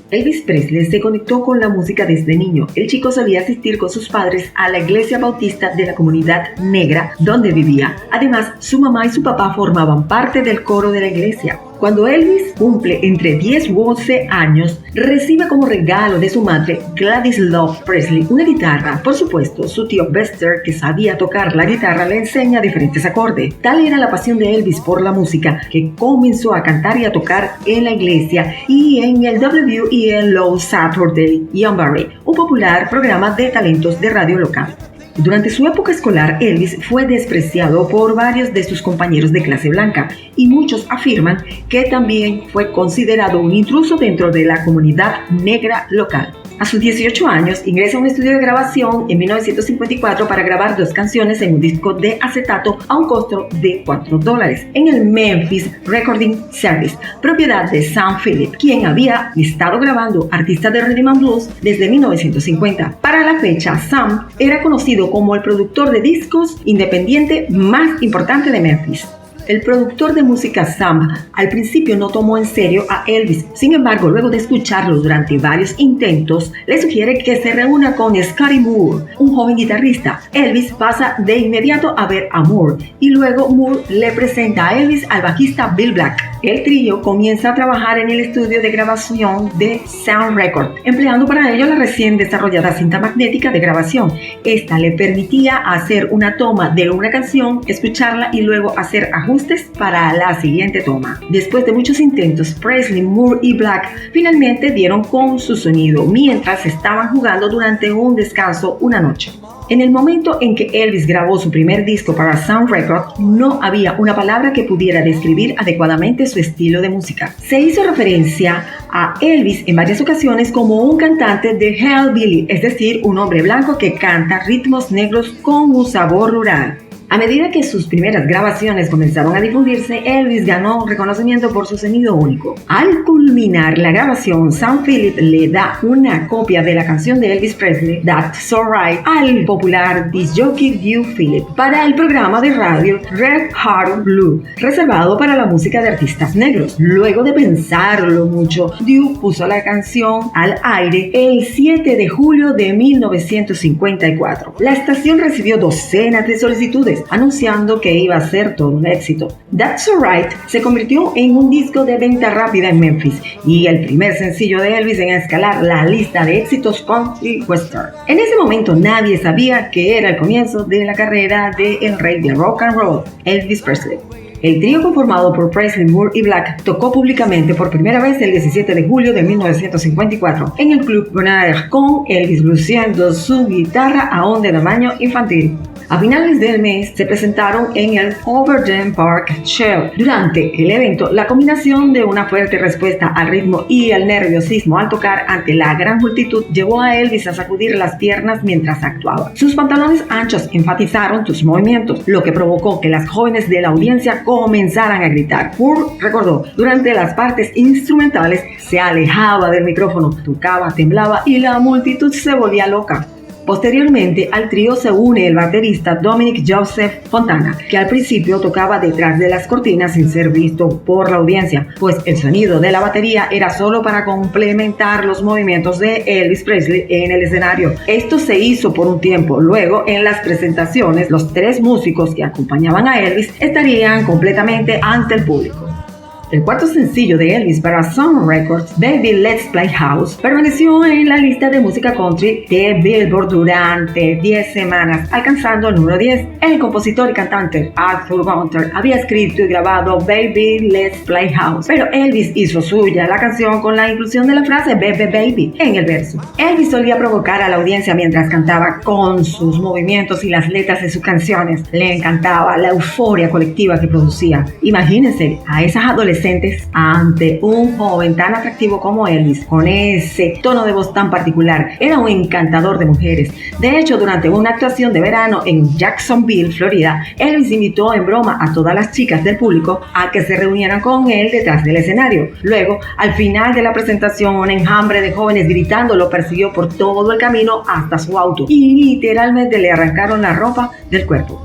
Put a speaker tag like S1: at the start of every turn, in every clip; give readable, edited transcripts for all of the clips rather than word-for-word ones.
S1: Elvis Presley se conectó con la música desde niño. El chico solía asistir con sus padres a la iglesia bautista de la comunidad negra donde vivía. Además, su mamá y su papá formaban parte del coro de la iglesia. Cuando Elvis cumple entre 10 u 11 años, recibe como regalo de su madre, Gladys Love Presley, una guitarra. Por supuesto, su tío Buster, que sabía tocar la guitarra, le enseña diferentes acordes. Tal era la pasión de Elvis por la música, que comenzó a cantar y a tocar en la iglesia y en el WELO Saturday Jamboree, un popular programa de talentos de radio local. Durante su época escolar, Elvis fue despreciado por varios de sus compañeros de clase blanca y muchos afirman que también fue considerado un intruso dentro de la comunidad negra local. A sus 18 años, ingresa a un estudio de grabación en 1954 para grabar 2 canciones en un disco de acetato a un costo de $4 en el Memphis Recording Service, propiedad de Sam Phillips, quien había estado grabando artistas de rhythm and blues desde 1950. Para la fecha, Sam era conocido como el productor de discos independiente más importante de Memphis. El productor de música Sam al principio no tomó en serio a Elvis. Sin embargo, luego de escucharlo durante varios intentos, le sugiere que se reúna con Scotty Moore, un joven guitarrista. Elvis pasa de inmediato a ver a Moore y luego Moore le presenta a Elvis al bajista Bill Black. El trío comienza a trabajar en el estudio de grabación de Sound Record, empleando para ello la recién desarrollada cinta magnética de grabación. Esta le permitía hacer una toma de una canción, escucharla y luego hacer ajustes para la siguiente toma. Después de muchos intentos, Presley, Moore y Black finalmente dieron con su sonido mientras estaban jugando durante un descanso una noche. En el momento en que Elvis grabó su primer disco para Sound Record, no había una palabra que pudiera describir adecuadamente su estilo de música. Se hizo referencia a Elvis en varias ocasiones como un cantante de Hillbilly, es decir, un hombre blanco que canta ritmos negros con un sabor rural. A medida que sus primeras grabaciones comenzaron a difundirse, Elvis ganó reconocimiento por su sonido único. Al culminar la grabación, Sam Phillips le da una copia de la canción de Elvis Presley, That's Alright, al popular disc jockey Duke Phillips para el programa de radio Red Heart Blue, reservado para la música de artistas negros. Luego de pensarlo mucho, Duke puso la canción al aire el 7 de julio de 1954. La estación recibió docenas de solicitudes, anunciando que iba a ser todo un éxito. That's Alright se convirtió en un disco de venta rápida en Memphis y el primer sencillo de Elvis en escalar la lista de éxitos country western. En ese momento nadie sabía que era el comienzo de la carrera del rey del rock and roll, Elvis Presley. El trío conformado por Presley, Moore y Black tocó públicamente por primera vez el 17 de julio de 1954 en el Club Bonaire con Elvis luciendo su guitarra a un tamaño infantil. A finales del mes se presentaron en el Overdam Park Show. Durante el evento, la combinación de una fuerte respuesta al ritmo y el nerviosismo al tocar ante la gran multitud llevó a Elvis a sacudir las piernas mientras actuaba. Sus pantalones anchos enfatizaron sus movimientos, lo que provocó que las jóvenes de la audiencia comenzaran a gritar. Moore recordó, durante las partes instrumentales se alejaba del micrófono, tocaba, temblaba y la multitud se volvía loca. Posteriormente al trío se une el baterista Dominic Joseph Fontana, que al principio tocaba detrás de las cortinas sin ser visto por la audiencia, pues el sonido de la batería era solo para complementar los movimientos de Elvis Presley en el escenario. Esto se hizo por un tiempo. Luego, en las presentaciones, los 3 músicos que acompañaban a Elvis estarían completamente ante el público. El cuarto sencillo de Elvis para Sound Records, Baby Let's Play House, permaneció en la lista de música country de Billboard durante 10 semanas, alcanzando el número 10. El compositor y cantante Arthur Gunter había escrito y grabado Baby Let's Play House, pero Elvis hizo suya la canción con la inclusión de la frase Baby Baby en el verso. Elvis solía provocar a la audiencia mientras cantaba con sus movimientos y las letras de sus canciones. Le encantaba la euforia colectiva que producía. Imagínense a esas adolescentes ante un joven tan atractivo como Elvis, con ese tono de voz tan particular. Era un encantador de mujeres. De hecho, durante una actuación de verano en Jacksonville, Florida, Elvis invitó en broma a todas las chicas del público a que se reunieran con él detrás del escenario. Luego, al final de la presentación, un enjambre de jóvenes gritando lo persiguió por todo el camino hasta su auto y literalmente le arrancaron la ropa del cuerpo.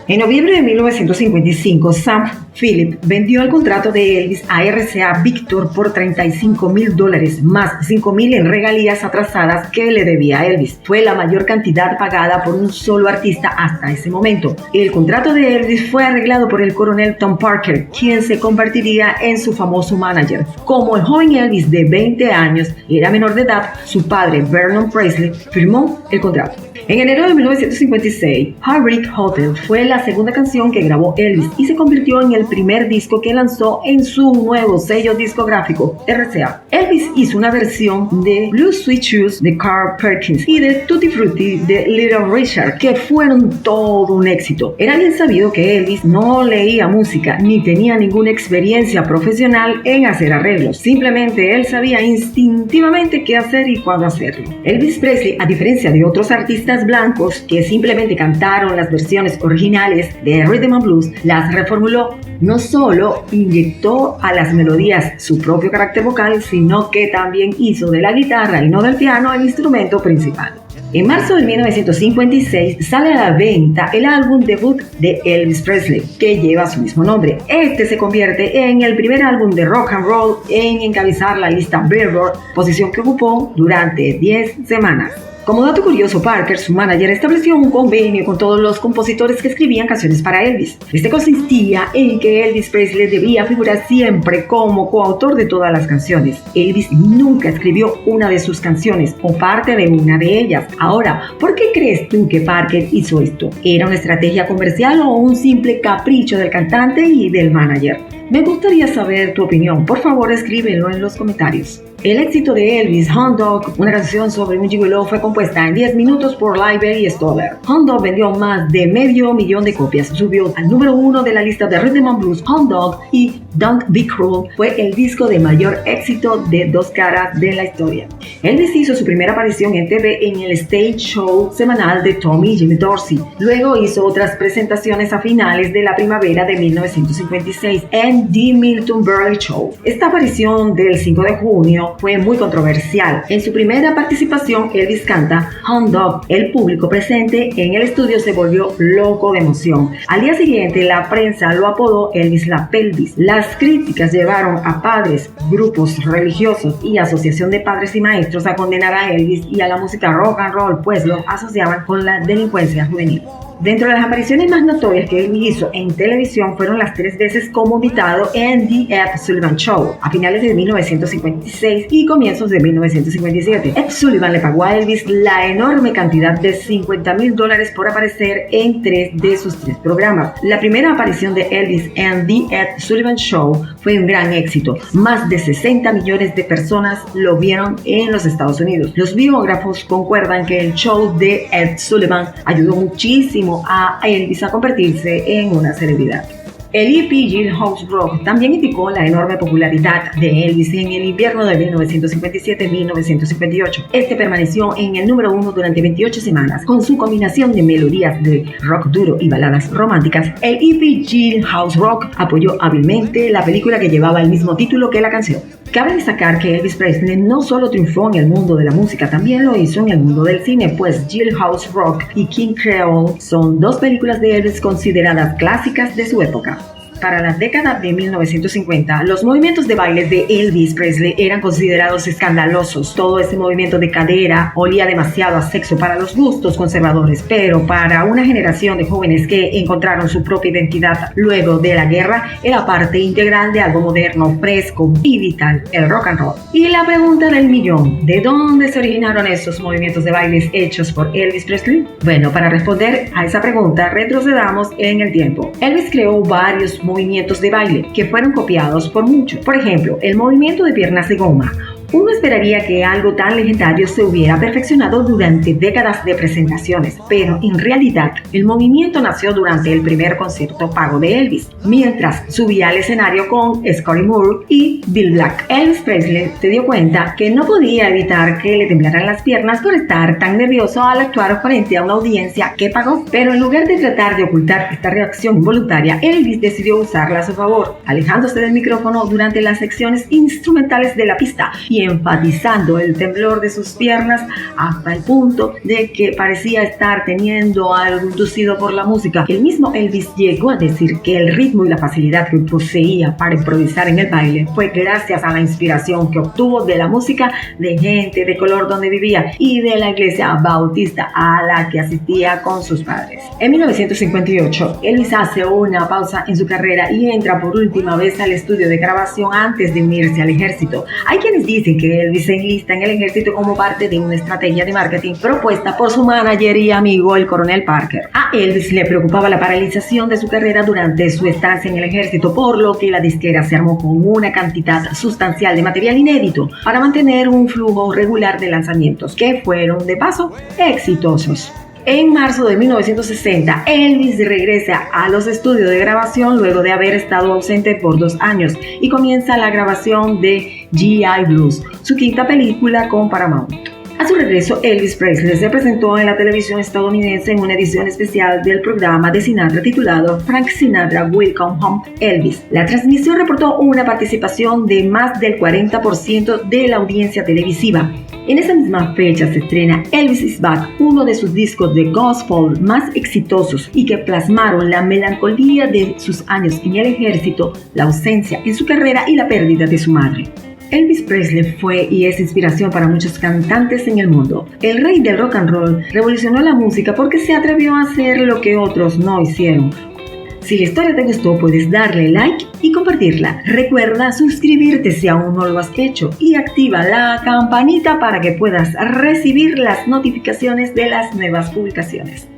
S1: En noviembre de 1955, Sam Philip vendió el contrato de Elvis a RCA Victor por $35,000 más $5,000 en regalías atrasadas que le debía a Elvis. Fue la mayor cantidad pagada por un solo artista hasta ese momento. El contrato de Elvis fue arreglado por el coronel Tom Parker, quien se convertiría en su famoso manager. Como el joven Elvis de 20 años era menor de edad, su padre Vernon Presley firmó el contrato. En enero de 1956, Heartbreak Hotel fue la segunda canción que grabó Elvis y se convirtió en el primer disco que lanzó en su nuevo sello discográfico, RCA. Elvis hizo una versión de Blue Sweet Shoes de Carl Perkins y de Tutti Frutti de Little Richard, que fueron todo un éxito. Era bien sabido que Elvis no leía música ni tenía ninguna experiencia profesional en hacer arreglos. Simplemente él sabía instintivamente qué hacer y cuándo hacerlo. Elvis Presley, a diferencia de otros artistas blancos que simplemente cantaron las versiones originales de Rhythm and Blues, las reformuló. No solo inyectó a las melodías su propio carácter vocal, sino que también hizo de la guitarra y no del piano el instrumento principal. En marzo de 1956 sale a la venta el álbum debut de Elvis Presley, que lleva su mismo nombre. Este se convierte en el primer álbum de rock and roll en encabezar la lista Billboard, posición que ocupó durante 10 semanas. Como dato curioso, Parker, su manager, estableció un convenio con todos los compositores que escribían canciones para Elvis. Este consistía en que Elvis Presley debía figurar siempre como coautor de todas las canciones. Elvis nunca escribió una de sus canciones o parte de una de ellas. Ahora, ¿por qué crees tú que Parker hizo esto? ¿Era una estrategia comercial o un simple capricho del cantante y del manager? Me gustaría saber tu opinión. Por favor, escríbelo en los comentarios. El éxito de Elvis, Hound Dog, una canción sobre un gigoló, fue compuesta en 10 minutos por Lively Stoller. Hound Dog vendió más de 500,000 de copias, subió al número 1 de la lista de Rhythm and Blues. Hound Dog y Don't Be Cruel fue el disco de mayor éxito de dos caras de la historia. Elvis hizo su primera aparición en TV en el stage show semanal de Tommy y Jimmy Dorsey. Luego hizo otras presentaciones a finales de la primavera de 1956 en The Milton Berle Show. Esta aparición del 5 de junio fue muy controversial. En su primera participación, Elvis canta Hound Dog. El público presente en el estudio se volvió loco de emoción. Al día siguiente, la prensa lo apodó Elvis la Pelvis. Las críticas llevaron a padres, grupos religiosos y asociación de padres y maestros a condenar a Elvis y a la música rock and roll, pues lo asociaban con la delincuencia juvenil. Dentro de las apariciones más notorias que él hizo en televisión fueron las 3 veces como invitado en The Ed Sullivan Show a finales de 1956 y comienzos de 1957. Ed Sullivan le pagó a Elvis la enorme cantidad de $50,000 por aparecer en 3 de sus 3 programas. La primera aparición de Elvis en The Ed Sullivan Show fue un gran éxito. Más de 60 millones de personas lo vieron en los Estados Unidos. Los biógrafos concuerdan que el show de Ed Sullivan ayudó muchísimo a Elvis a convertirse en una celebridad. El EP Jailhouse Rock también indicó la enorme popularidad de Elvis en el invierno de 1957-1958. Este permaneció en el número 1 durante 28 semanas. Con su combinación de melodías de rock duro y baladas románticas, el EP Jailhouse Rock apoyó hábilmente la película que llevaba el mismo título que la canción. Cabe destacar que Elvis Presley no solo triunfó en el mundo de la música, también lo hizo en el mundo del cine, pues Jailhouse Rock y King Creole son 2 películas de Elvis consideradas clásicas de su época. Para la década de 1950, los movimientos de baile de Elvis Presley eran considerados escandalosos. Todo ese movimiento de cadera olía demasiado a sexo para los gustos conservadores, pero para una generación de jóvenes que encontraron su propia identidad luego de la guerra, era parte integral de algo moderno, fresco y vital, el rock and roll. Y la pregunta del millón, ¿de dónde se originaron estos movimientos de bailes hechos por Elvis Presley? Bueno, para responder a esa pregunta, retrocedamos en el tiempo. Elvis creó varios movimientos de baile que fueron copiados por muchos. Por ejemplo, el movimiento de piernas de goma. Uno esperaría que algo tan legendario se hubiera perfeccionado durante décadas de presentaciones, pero en realidad el movimiento nació durante el primer concierto pago de Elvis, mientras subía al escenario con Scotty Moore y Bill Black. Elvis Presley se dio cuenta que no podía evitar que le temblaran las piernas por estar tan nervioso al actuar frente a una audiencia que pagó, pero en lugar de tratar de ocultar esta reacción involuntaria, Elvis decidió usarla a su favor, alejándose del micrófono durante las secciones instrumentales de la pista y y enfatizando el temblor de sus piernas hasta el punto de que parecía estar teniendo algo inducido por la música. El mismo Elvis llegó a decir que el ritmo y la facilidad que poseía para improvisar en el baile fue gracias a la inspiración que obtuvo de la música de gente de color donde vivía y de la iglesia bautista a la que asistía con sus padres. En 1958, Elvis hace una pausa en su carrera y entra por última vez al estudio de grabación antes de unirse al ejército. Hay quienes dicen que Elvis se enlista en el ejército como parte de una estrategia de marketing propuesta por su manager y amigo, el coronel Parker. A Elvis le preocupaba la paralización de su carrera durante su estancia en el ejército, por lo que la disquera se armó con una cantidad sustancial de material inédito para mantener un flujo regular de lanzamientos que fueron, de paso, exitosos. En marzo de 1960, Elvis regresa a los estudios de grabación luego de haber estado ausente por 2 años y comienza la grabación de G.I. Blues, su quinta película con Paramount. A su regreso, Elvis Presley se presentó en la televisión estadounidense en una edición especial del programa de Sinatra titulado Frank Sinatra Welcome Home Elvis. La transmisión reportó una participación de más del 40% de la audiencia televisiva. En esa misma fecha se estrena Elvis is Back, uno de sus discos de gospel más exitosos y que plasmaron la melancolía de sus años en el ejército, la ausencia en su carrera y la pérdida de su madre. Elvis Presley fue y es inspiración para muchos cantantes en el mundo. El rey del rock and roll revolucionó la música porque se atrevió a hacer lo que otros no hicieron. Si la historia te gustó, puedes darle like y compartirla. Recuerda suscribirte si aún no lo has hecho y activa la campanita para que puedas recibir las notificaciones de las nuevas publicaciones.